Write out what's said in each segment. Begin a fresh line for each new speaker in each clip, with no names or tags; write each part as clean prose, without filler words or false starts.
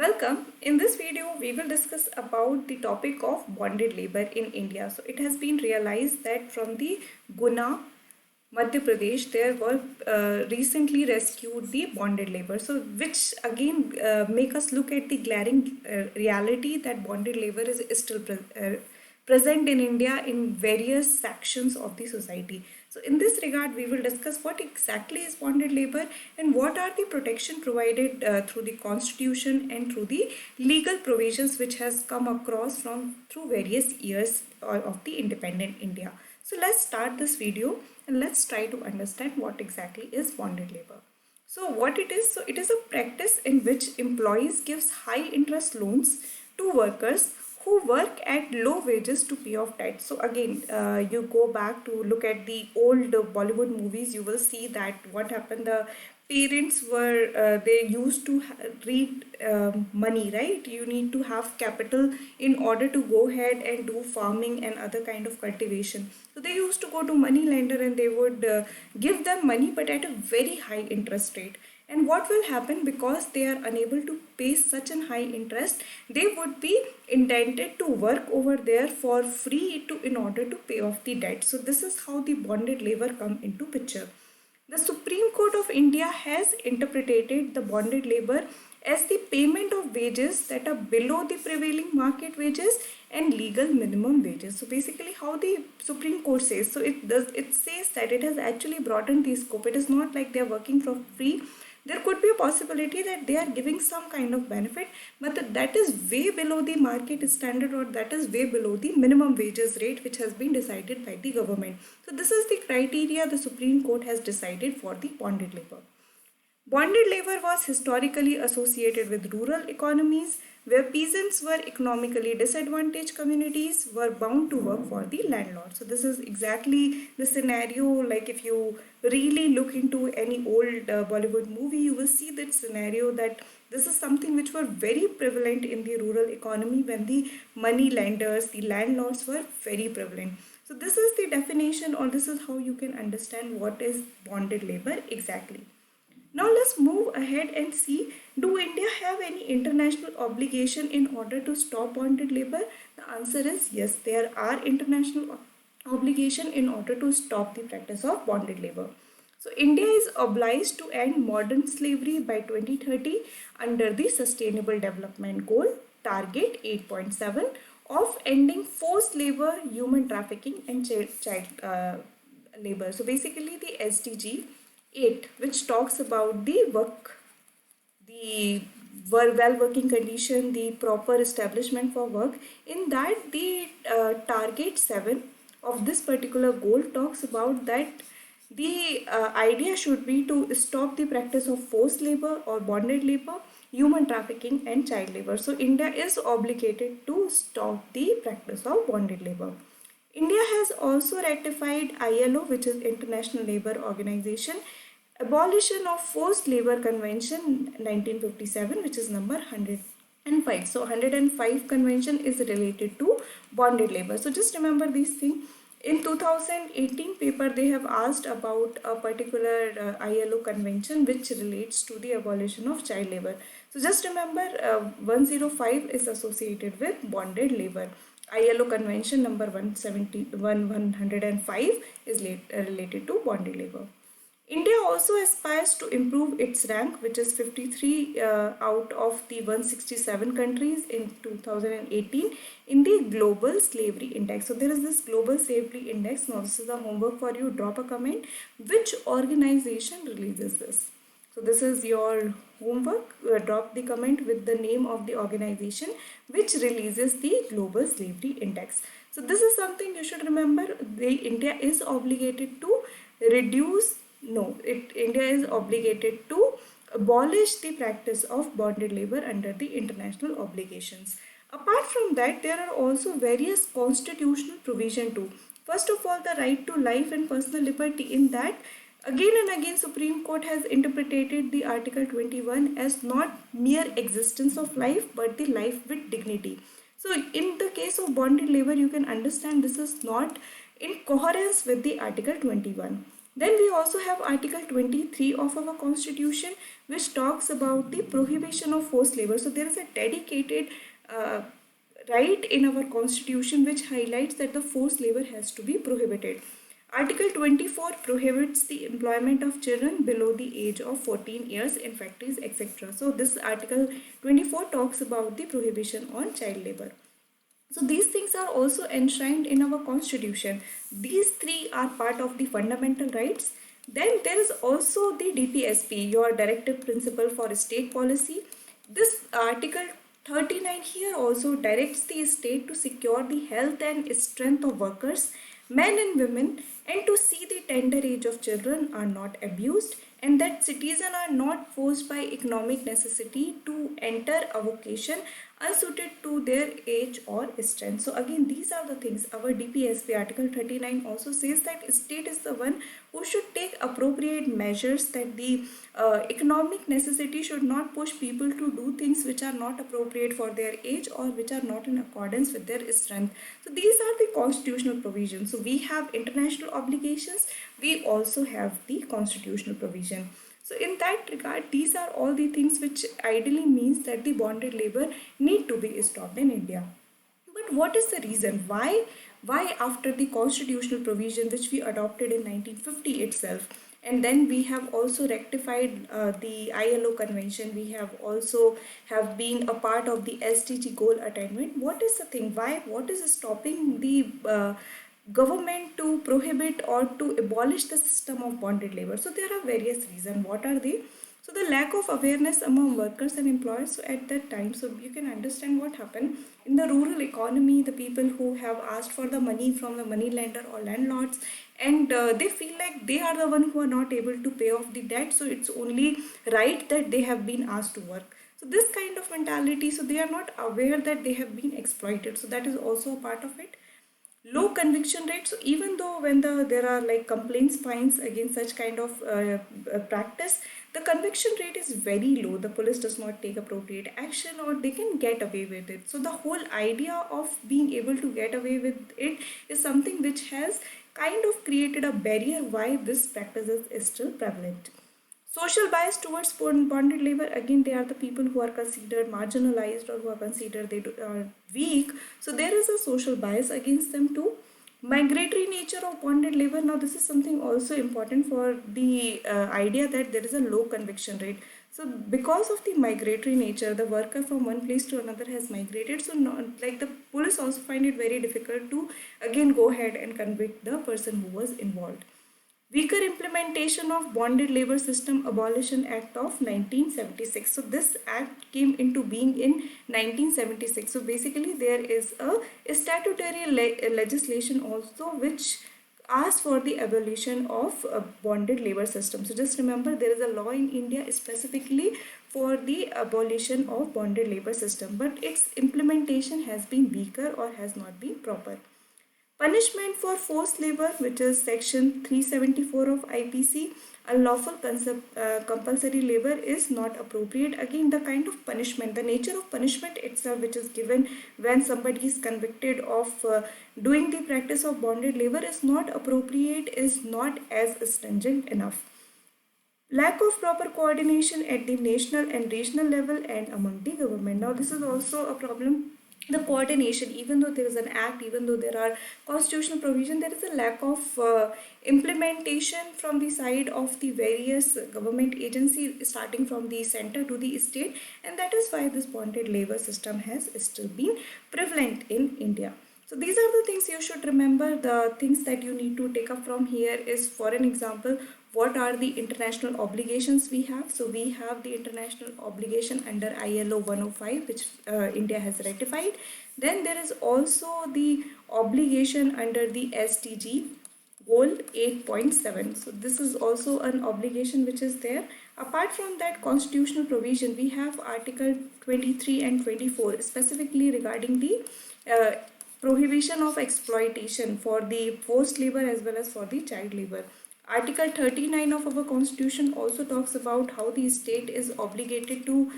Welcome. In this video, we will discuss about the topic of bonded labor in India. So it has been realized that from the Guna, Madhya Pradesh, there were recently rescued the bonded labor. So which again make us look at the glaring reality that bonded labor is still present in India in various sections of the society. So in this regard, we will discuss what exactly is bonded labor and what are the protection provided through the constitution and through the legal provisions which has come across from through various years of the independent India. So let's start this video and let's try to understand what exactly is bonded labor. So what it is? So it is a practice in which employees gives high interest loans to workers who work at low wages to pay off debt. So again, you go back to look at the old Bollywood movies, you will see that what happened. The parents were they used to read money, right? You need to have capital in order to go ahead and do farming and other kind of cultivation. So they used to go to money lender and they would give them money, but at a very high interest rate. And what will happen, because they are unable to pay such an high interest, they would be intended to work over there for free to in order to pay off the debt. So this is how the bonded labor come into picture. The Supreme Court of India has interpreted the bonded labor as the payment of wages that are below the prevailing market wages and legal minimum wages. So basically how the Supreme Court says, so it says that it has actually broadened the scope. It is not like they are working for free. There could be a possibility that they are giving some kind of benefit, but that is way below the market standard, or that is way below the minimum wages rate which has been decided by the government. So this is the criteria the Supreme Court has decided for the bonded labor. Bonded labor was historically associated with rural economies where peasants were economically disadvantaged communities were bound to work for the landlord. So this is exactly the scenario, like if you really look into any old Bollywood movie, you will see that scenario, that this is something which were very prevalent in the rural economy when the money lenders, the landlords were very prevalent. So this is the definition, or this is how you can understand what is bonded labor exactly. Now let's move ahead and see, do India have any international obligation in order to stop bonded labor? The answer is yes, there are international obligation in order to stop the practice of bonded labor. So India is obliged to end modern slavery by 2030 under the Sustainable Development Goal Target 8.7 of ending forced labor, human trafficking and child labor. So basically the SDG 8, which talks about the work, the well working condition, the proper establishment for work. In that, the target 7 of this particular goal talks about that the idea should be to stop the practice of forced labor or bonded labor, human trafficking and child labor. So India is obligated to stop the practice of bonded labor. India has also ratified ILO, which is International Labour Organization, abolition of forced labor convention 1957, which is number 105. So 105 convention is related to bonded labor. So just remember these things. In 2018 paper, they have asked about a particular ILO convention which relates to the abolition of child labor. So just remember 105 is associated with bonded labor. ILO convention number 105 is related to bonded labor. India also aspires to improve its rank, which is 53 out of the 167 countries in 2018 in the Global Slavery Index. So there is this Global Slavery Index. Now this is the homework for you. Drop a comment. Which organization releases this? So this is your homework. Drop the comment with the name of the organization which releases the Global Slavery Index. So this is something you should remember. India is obligated to reduce, India is obligated to abolish the practice of bonded labor under the international obligations. Apart from that, there are also various constitutional provision too. First of all, the right to life and personal liberty. In that, again and again, Supreme Court has interpreted the Article 21 as not mere existence of life, but the life with dignity. So in the case of bonded labor, you can understand this is not in coherence with the Article 21. Then we also have Article 23 of our constitution, which talks about the prohibition of forced labor. So there is a dedicated uh, right in our constitution which highlights that the forced labor has to be prohibited. Article 24 prohibits the employment of children below the age of 14 years in factories, etc. So this Article 24 talks about the prohibition on child labor. So these things are also enshrined in our constitution. These three are part of the fundamental rights. Then there is also the DPSP, your directive principle for state policy. This article 39 here also directs the state to secure the health and strength of workers, men and women, and to see the tender age of children are not abused, and that citizens are not forced by economic necessity to enter a vocation unsuited to their age or strength. So again, these are the things. Our DPSP Article 39 also says that state is the one who should take appropriate measures, that the economic necessity should not push people to do things which are not appropriate for their age or which are not in accordance with their strength. So these are the constitutional provisions. So we have international obligations, we also have the constitutional provision. So in that regard, these are all the things which ideally means that the bonded labor need to be stopped in India. But what is the reason? Why after the constitutional provision which we adopted in 1950 itself, and then we have also rectified the ILO convention, we have also have been a part of the SDG goal attainment. What is the thing? Why? What is stopping the government to prohibit or to abolish the system of bonded labor? So there are various reasons. What are they? So the lack of awareness among workers and employers. So at that time, so you can understand what happened in the rural economy. The people who have asked for the money from the money lender or landlords, and they feel like they are the one who are not able to pay off the debt. So it's only right that they have been asked to work. So this kind of mentality. So they are not aware that they have been exploited. So that is also a part of it. Low conviction rate. So even though when there are like complaints, fines against such kind of practice, the conviction rate is very low. The police does not take appropriate action, or they can get away with it. So the whole idea of being able to get away with it is something which has kind of created a barrier why this practice is still prevalent. Social bias towards bonded labor, again, they are the people who are considered marginalized or who are considered are weak. So there is a social bias against them too. Migratory nature of bonded labor. Now this is something also important for the idea that there is a low conviction rate. So because of the migratory nature, the worker from one place to another has migrated. So not, like the police also find it very difficult to again go ahead and convict the person who was involved. Weaker implementation of Bonded Labor System Abolition Act of 1976. So this act came into being in 1976. So basically there is a statutory legislation also which asks for the abolition of bonded labor system. So just remember, there is a law in India specifically for the abolition of bonded labor system, but its implementation has been weaker or has not been proper. Punishment for forced labor, which is section 374 of IPC, unlawful compulsory labor is not appropriate. Again, the kind of punishment, the nature of punishment itself which is given when somebody is convicted of doing the practice of bonded labor is not appropriate, is not as stringent enough. Lack of proper coordination at the national and regional level and among the government. Now this is also a problem. The coordination, even though there is an act, even though there are constitutional provision, there is a lack of implementation from the side of the various government agencies, starting from the center to the state, and that is why this bonded labor system has still been prevalent in India. So these are the things you should remember. The things that you need to take up from here is, for an example, what are the international obligations we have. So we have the international obligation under ILO 105, which India has ratified. Then there is also the obligation under the SDG goal 8.7. So this is also an obligation which is there. Apart from that constitutional provision, we have article 23 and 24 specifically regarding the prohibition of exploitation for the forced labor as well as for the child labor. Article 39 of our constitution also talks about how the state is obligated to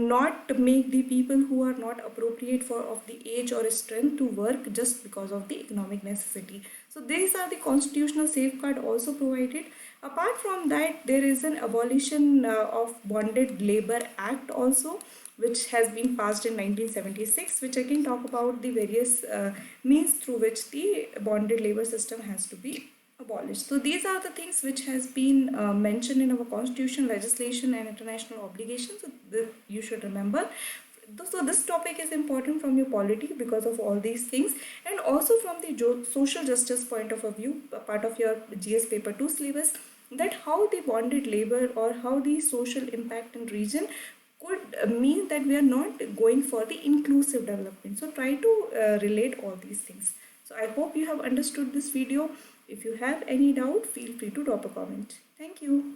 not make the people who are not appropriate for of the age or strength to work just because of the economic necessity. So these are the constitutional safeguard also provided. Apart from that, there is an abolition of bonded labor act also, which has been passed in 1976, which again talk about the various means through which the bonded labor system has to be abolished. So these are the things which has been mentioned in our constitution, legislation and international obligations. So you should remember. So this topic is important from your polity because of all these things, and also from the social justice point of view, part of your GS paper 2 syllabus, that how the bonded labor or how the social impact in region could mean that we are not going for the inclusive development. So try to relate all these things. So I hope you have understood this video. If you have any doubt, feel free to drop a comment. Thank you.